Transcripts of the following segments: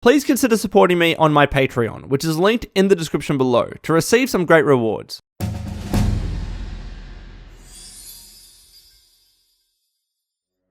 Please consider supporting me on my Patreon, which is linked in the description below, to receive some great rewards.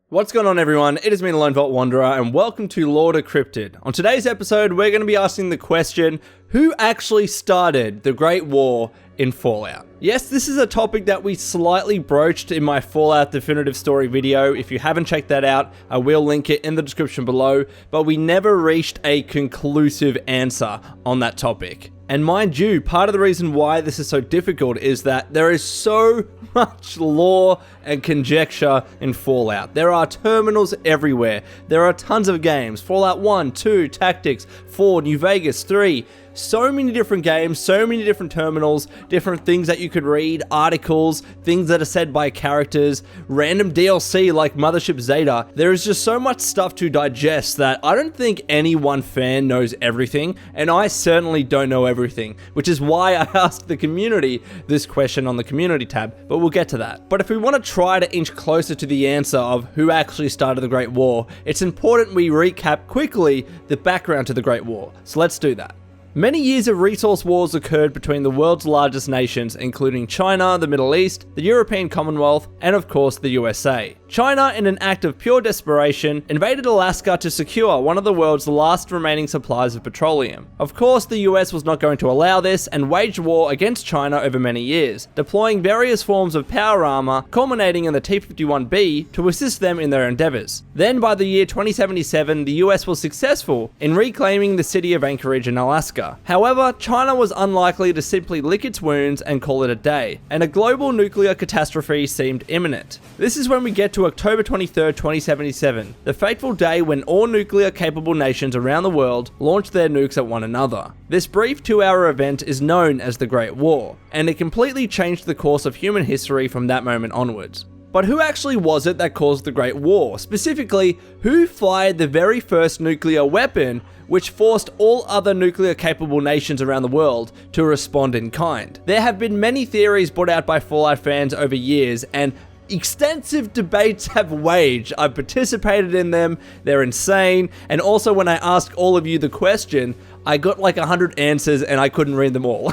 What's going on, everyone? It is me, the Lone Vault Wanderer, and welcome to Decrypted. On today's episode, we're going to be asking the question, who actually started the Great War in Fallout? Yes, this is a topic that we slightly broached in my Fallout Definitive Story video. If you haven't checked that out, I will link it in the description below, but we never reached a conclusive answer on that topic. And mind you, part of the reason why this is so difficult is that there is so much lore and conjecture in Fallout. There are terminals everywhere. There are tons of games. Fallout 1, 2, Tactics, 4, New Vegas, 3. So many different games, so many different terminals, different things that you could read, articles, things that are said by characters, random DLC like Mothership Zeta. There is just so much stuff to digest that I don't think any one fan knows everything, and I certainly don't know everything, which is why I asked the community this question on the community tab, but we'll get to that. But if we want to try to inch closer to the answer of who actually started the Great War, it's important we recap quickly the background to the Great War. So let's do that. Many years of resource wars occurred between the world's largest nations, including China, the Middle East, the European Commonwealth, and of course the USA. China, in an act of pure desperation, invaded Alaska to secure one of the world's last remaining supplies of petroleum. Of course, the US was not going to allow this and waged war against China over many years, deploying various forms of power armor, culminating in the T-51B to assist them in their endeavors. Then by the year 2077, the US was successful in reclaiming the city of Anchorage in Alaska. However, China was unlikely to simply lick its wounds and call it a day, and a global nuclear catastrophe seemed imminent. This is when we get to October 23rd, 2077, the fateful day when all nuclear-capable nations around the world launched their nukes at one another. This brief 2-hour event is known as the Great War, and it completely changed the course of human history from that moment onwards. But who actually was it that caused the Great War? Specifically, who fired the very first nuclear weapon which forced all other nuclear-capable nations around the world to respond in kind? There have been many theories brought out by Fallout fans over years, and extensive debates have waged. I've participated in them, they're insane, and also when I asked all of you the question, I got like 100 answers and I couldn't read them all.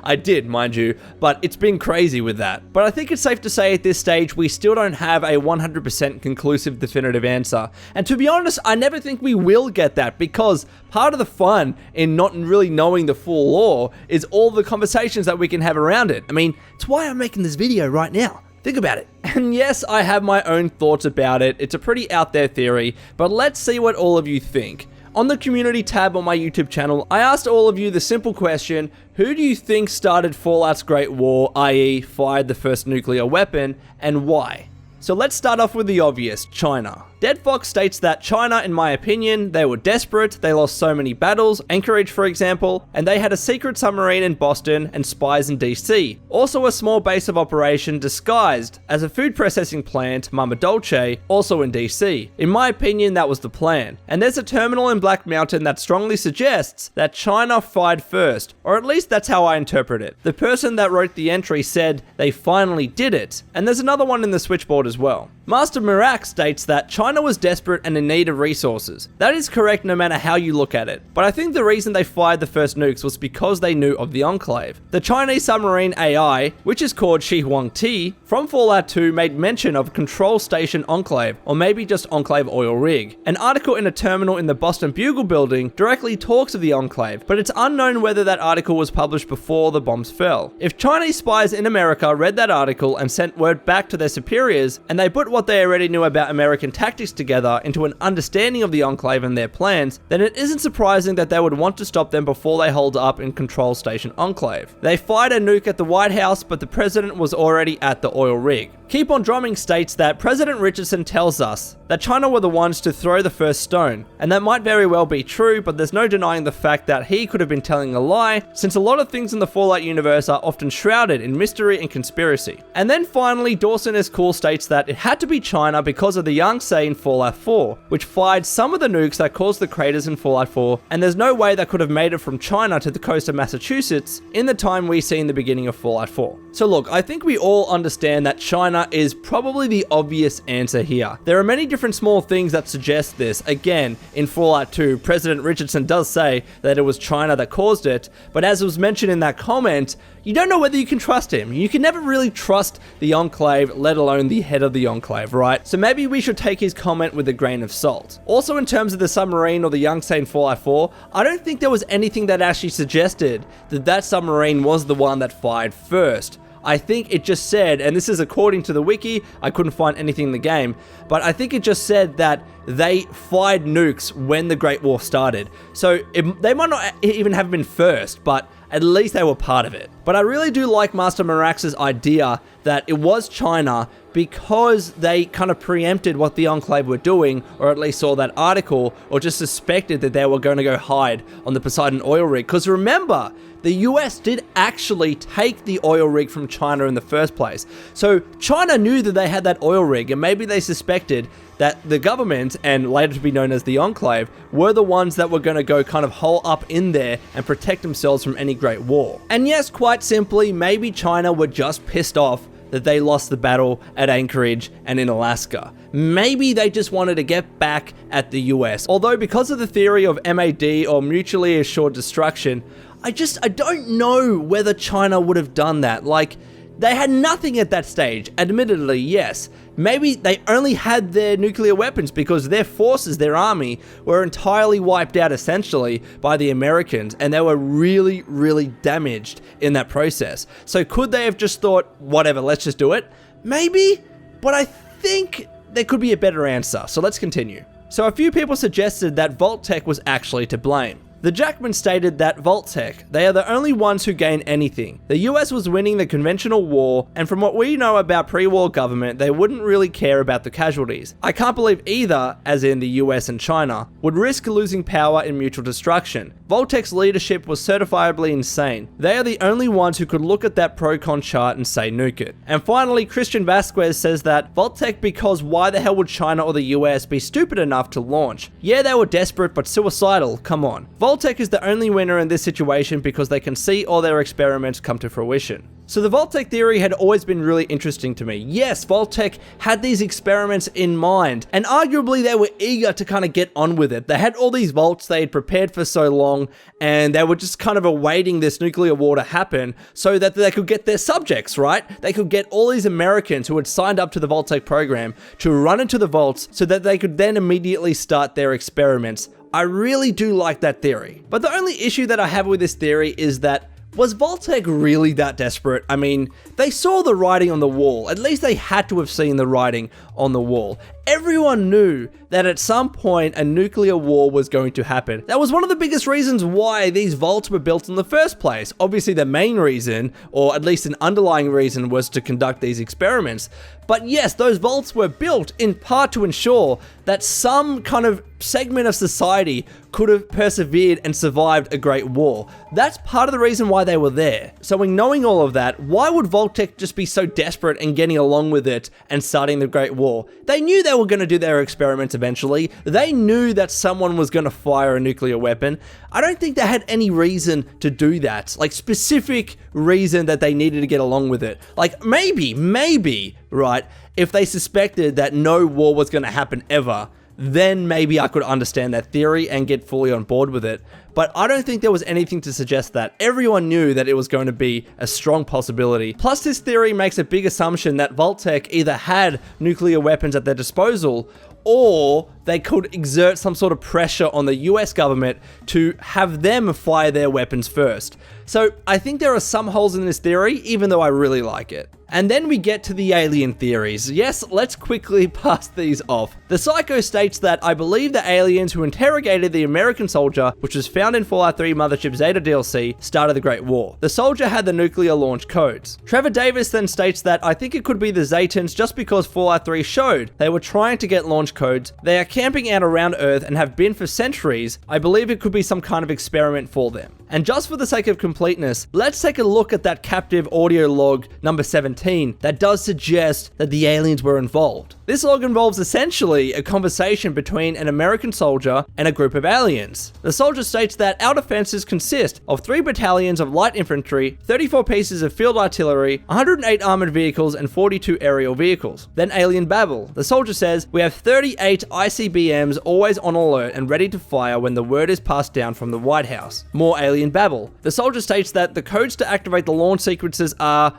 I did, mind you, but it's been crazy with that. But I think it's safe to say at this stage, we still don't have a 100% conclusive definitive answer. And to be honest, I never think we will get that, because part of the fun in not really knowing the full lore is all the conversations that we can have around it. I mean, it's why I'm making this video right now. Think about it. And yes, I have my own thoughts about it. It's a pretty out there theory, but let's see what all of you think. On the community tab on my YouTube channel, I asked all of you the simple question, who do you think started Fallout's Great War, i.e. fired the first nuclear weapon, and why? So let's start off with the obvious, China. Dead Fox states that China, in my opinion, they were desperate, they lost so many battles, Anchorage for example, and they had a secret submarine in Boston and spies in DC. Also a small base of operation disguised as a food processing plant, Mama Dolce, also in DC. In my opinion, that was the plan. And there's a terminal in Black Mountain that strongly suggests that China fired first, or at least that's how I interpret it. The person that wrote the entry said they finally did it, and there's another one in the switchboard as well. Master Mirak states that China was desperate and in need of resources. That is correct no matter how you look at it, but I think the reason they fired the first nukes was because they knew of the Enclave. The Chinese submarine AI, which is called Shi Huangti, from Fallout 2 made mention of Control Station Enclave, or maybe just Enclave Oil Rig. An article in a terminal in the Boston Bugle building directly talks of the Enclave, but it's unknown whether that article was published before the bombs fell. If Chinese spies in America read that article and sent word back to their superiors, and they put what they already knew about American tactics together into an understanding of the Enclave and their plans, then it isn't surprising that they would want to stop them before they hold up in Control Station Enclave. They fired a nuke at the White House, but the president was already at the oil rig. Keep On Drumming states that President Richardson tells us that China were the ones to throw the first stone, and that might very well be true, but there's no denying the fact that he could have been telling a lie, since a lot of things in the Fallout universe are often shrouded in mystery and conspiracy. And then finally, Dawson is Cool states that it had to be China because of the Yangtze way in Fallout 4, which fired some of the nukes that caused the craters in Fallout 4, and there's no way that could have made it from China to the coast of Massachusetts in the time we see in the beginning of Fallout 4. So look, I think we all understand that China is probably the obvious answer here. There are many different small things that suggest this. Again, in Fallout 2, President Richardson does say that it was China that caused it, but as was mentioned in that comment, you don't know whether you can trust him. You can never really trust the Enclave, let alone the head of the Enclave, right? So maybe we should take his comment with a grain of salt. Also, in terms of the submarine or the Yangtze in Fallout 4, I don't think there was anything that actually suggested that that submarine was the one that fired first. I think it just said, and this is according to the wiki, I couldn't find anything in the game, but I think it just said that they fired nukes when the Great War started. So they might not even have been first, but at least they were part of it. But I really do like Master Marax's idea that it was China because they kind of preempted what the Enclave were doing, or at least saw that article, or just suspected that they were going to go hide on the Poseidon oil rig. Because remember, the US did actually take the oil rig from China in the first place. So China knew that they had that oil rig, and maybe they suspected that the government, and later to be known as the Enclave, were the ones that were going to go kind of hole up in there and protect themselves from any great war. And yes, quite simply, maybe China were just pissed off that they lost the battle at Anchorage and in Alaska. Maybe they just wanted to get back at the US. Although because of the theory of MAD, or mutually assured destruction, I don't know whether China would have done that. Like, they had nothing at that stage, admittedly, yes. Maybe they only had their nuclear weapons because their forces, their army, were entirely wiped out essentially by the Americans, and they were really, really damaged in that process. So could they have just thought, whatever, let's just do it? Maybe, but I think there could be a better answer, so let's continue. So a few people suggested that Vault-Tec was actually to blame. The Jackman stated that Vault-Tec, they are the only ones who gain anything. The US was winning the conventional war, and from what we know about pre-war government, they wouldn't really care about the casualties. I can't believe either, as in the US and China, would risk losing power in mutual destruction. Vault-Tec's leadership was certifiably insane. They are the only ones who could look at that pro-con chart and say nuke it. And finally, Christian Vasquez says that Vault-Tec because why the hell would China or the US be stupid enough to launch? Yeah, they were desperate but suicidal, come on. Vault-Tec is the only winner in this situation because they can see all their experiments come to fruition. So the Vault-Tec theory had always been really interesting to me. Yes, Vault-Tec had these experiments in mind, and arguably they were eager to kind of get on with it. They had all these vaults they had prepared for so long, and they were just kind of awaiting this nuclear war to happen so that they could get their subjects, right? They could get all these Americans who had signed up to the Vault-Tec program to run into the vaults so that they could then immediately start their experiments. I really do like that theory. But the only issue that I have with this theory is that, was Vault-Tec really that desperate? I mean, they saw the writing on the wall. At least they had to have seen the writing on the wall. Everyone knew that at some point a nuclear war was going to happen. That was one of the biggest reasons why these vaults were built in the first place. Obviously the main reason, or at least an underlying reason, was to conduct these experiments. But yes, those vaults were built in part to ensure that some kind of segment of society could have persevered and survived a great war. That's part of the reason why they were there. So in knowing all of that, why would Vault-Tec just be so desperate and getting along with it and starting the Great War? They knew they were going to do their experiments eventually. They knew that someone was going to fire a nuclear weapon. I don't think they had any reason to do that. Like, specific reason that they needed to get along with it. Like, maybe, right, if they suspected that no war was going to happen ever, then maybe I could understand that theory and get fully on board with it. But I don't think there was anything to suggest that. Everyone knew that it was going to be a strong possibility. Plus, this theory makes a big assumption that Vault-Tec either had nuclear weapons at their disposal, or they could exert some sort of pressure on the US government to have them fire their weapons first. So I think there are some holes in this theory, even though I really like it. And then we get to the alien theories. Yes, let's quickly pass these off. The Psycho states that I believe the aliens who interrogated the American soldier, which was found in Fallout 3 Mothership Zeta DLC, started the Great War. The soldier had the nuclear launch codes. Trevor Davis then states that I think it could be the Zetans just because Fallout 3 showed they were trying to get launch codes. They are camping out around Earth and have been for centuries. I believe it could be some kind of experiment for them. And just for the sake of completeness, let's take a look at that captive audio log number 17 that does suggest that the aliens were involved. This log involves essentially a conversation between an American soldier and a group of aliens. The soldier states that our defenses consist of 3 battalions of light infantry, 34 pieces of field artillery, 108 armored vehicles, and 42 aerial vehicles. Then alien babble. The soldier says, we have 38 ICBMs always on alert and ready to fire when the word is passed down from the White House. More alien babble. The soldier states that the codes to activate the launch sequences are,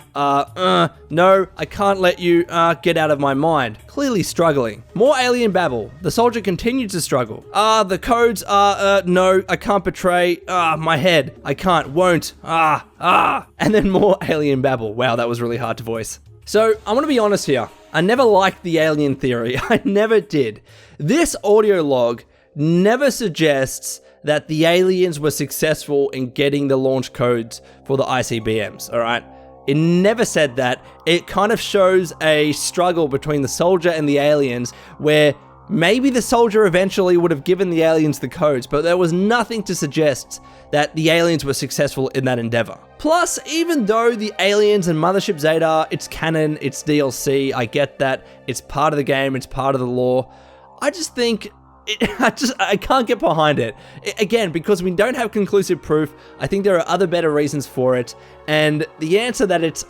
no, I can't let you, get out of my mind. Clearly struggling. More alien babble. The soldier continues to struggle. The codes are, no, I can't betray, my head. I can't, won't, And then more alien babble. Wow, that was really hard to voice. So, I'm gonna be honest here. I never liked the alien theory. I never did. This audio log never suggests that the aliens were successful in getting the launch codes for the ICBMs, alright? It never said that. It kind of shows a struggle between the soldier and the aliens where maybe the soldier eventually would have given the aliens the codes, but there was nothing to suggest that the aliens were successful in that endeavor. Plus, even though the aliens and Mothership Zeta, it's canon, it's DLC, I get that, it's part of the game, it's part of the lore, I just think I can't get behind it. Again, because we don't have conclusive proof, I think there are other better reasons for it. And the answer that it's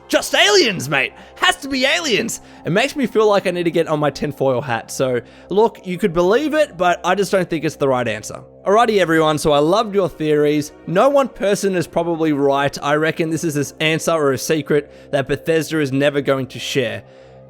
just aliens, mate. Has to be aliens. It makes me feel like I need to get on my tinfoil hat. So, look, you could believe it, but I just don't think it's the right answer. Alrighty, everyone, so I loved your theories. No one person is probably right. I reckon this is an answer or a secret that Bethesda is never going to share.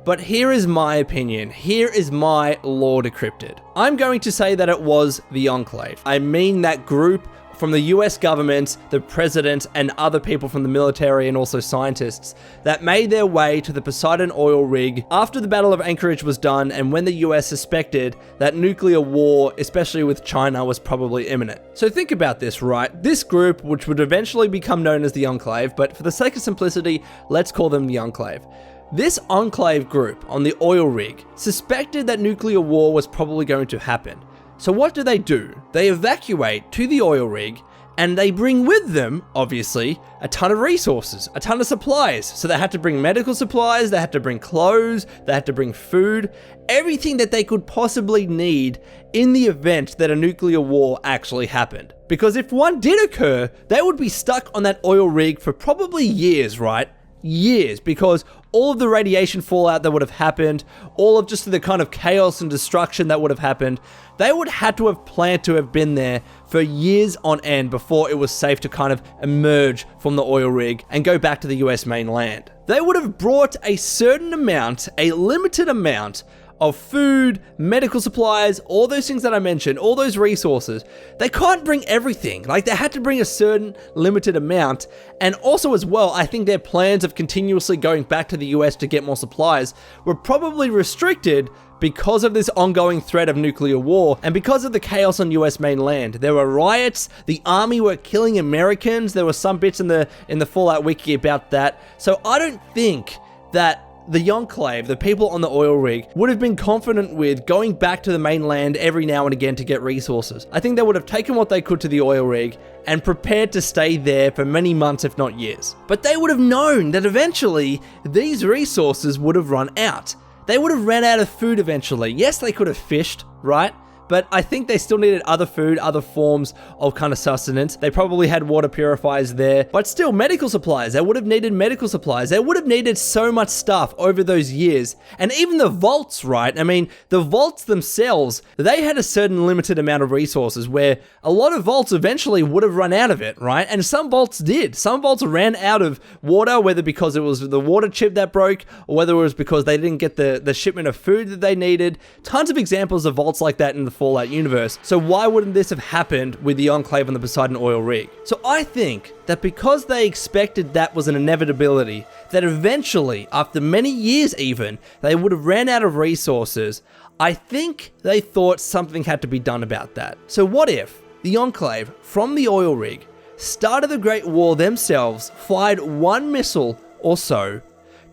But here is my opinion. Here is my lore decrypted. I'm going to say that it was the Enclave. I mean that group from the US government, the president, and other people from the military and also scientists that made their way to the Poseidon oil rig after the Battle of Anchorage was done and when the US suspected that nuclear war, especially with China, was probably imminent. So think about this, right? This group, which would eventually become known as the Enclave, but for the sake of simplicity, let's call them the Enclave. This Enclave group on the oil rig suspected that nuclear war was probably going to happen. So what do? They evacuate to the oil rig and they bring with them, obviously, a ton of resources, a ton of supplies. So they had to bring medical supplies, they had to bring clothes, they had to bring food, everything that they could possibly need in the event that a nuclear war actually happened. Because if one did occur, they would be stuck on that oil rig for probably years, right? Years, because all of the radiation fallout that would have happened, all of just the kind of chaos and destruction that would have happened, they would have to have planned to have been there for years on end before it was safe to kind of emerge from the oil rig and go back to the US mainland. They would have brought a certain amount, a limited amount of food, medical supplies, all those things that I mentioned, all those resources. They can't bring everything. Like, they had to bring a certain limited amount. And also as well, I think their plans of continuously going back to the US to get more supplies were probably restricted because of this ongoing threat of nuclear war and because of the chaos on US mainland. There were riots, the army were killing Americans, there were some bits in the Fallout wiki about that. So I don't think that the Enclave, the people on the oil rig, would have been confident with going back to the mainland every now and again to get resources. I think they would have taken what they could to the oil rig and prepared to stay there for many months, if not years. But they would have known that eventually these resources would have run out. They would have ran out of food eventually. Yes, they could have fished, right? But I think they still needed other food, other forms of kind of sustenance. They probably had water purifiers there, but still medical supplies. They would have needed medical supplies. They would have needed so much stuff over those years. And even the vaults, right? I mean, the vaults themselves, they had a certain limited amount of resources where a lot of vaults eventually would have run out of it, right? And some vaults did. Some vaults ran out of water, whether because it was the water chip that broke or whether it was because they didn't get the shipment of food that they needed. Tons of examples of vaults like that in the Fallout universe. So why wouldn't this have happened with the Enclave on the Poseidon oil rig? So I think that because they expected that was an inevitability, that eventually, after many years even, they would have ran out of resources, I think they thought something had to be done about that. So what if the Enclave from the oil rig started the Great War themselves, fired one missile or so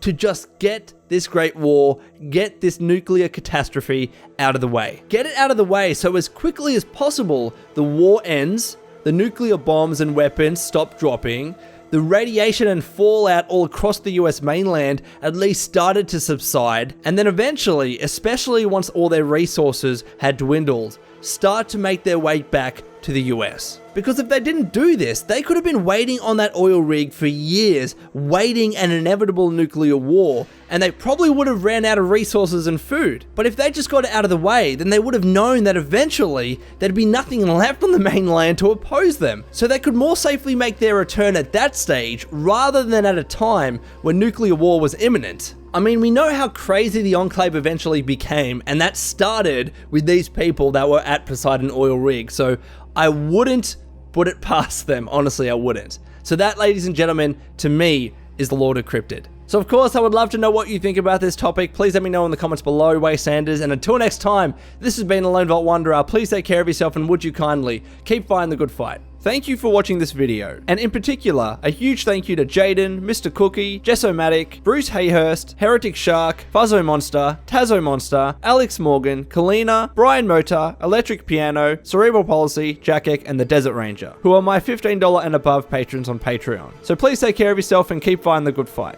to just get this Great War, get this nuclear catastrophe out of the way. Get it out of the way so as quickly as possible, the war ends, the nuclear bombs and weapons stopped dropping, the radiation and fallout all across the US mainland at least started to subside, and then eventually, especially once all their resources had dwindled, start to make their way back to the US. Because if they didn't do this, they could have been waiting on that oil rig for years, waiting an inevitable nuclear war, and they probably would have ran out of resources and food. But if they just got it out of the way, then they would have known that eventually there'd be nothing left on the mainland to oppose them. So they could more safely make their return at that stage, rather than at a time when nuclear war was imminent. I mean, we know how crazy the Enclave eventually became, and that started with these people that were at Poseidon Oil Rig, so I wouldn't put it past them. Honestly, I wouldn't. So that, ladies and gentlemen, to me, is the Lord Decrypted. So of course, I would love to know what you think about this topic. Please let me know in the comments below, Way Sanders, and until next time, this has been the Lone Vault Wanderer. Please take care of yourself, and would you kindly keep fighting the good fight. Thank you for watching this video, and in particular, a huge thank you to Jaden, Mr. Cookie, Jessomatic, Bruce Hayhurst, Heretic Shark, Fuzzo Monster, Tazzo Monster, Alex Morgan, Kalina, Brian Mota, Electric Piano, Cerebral Policy, Jackek, and the Desert Ranger, who are my $15 and above patrons on Patreon. So please take care of yourself and keep fighting the good fight.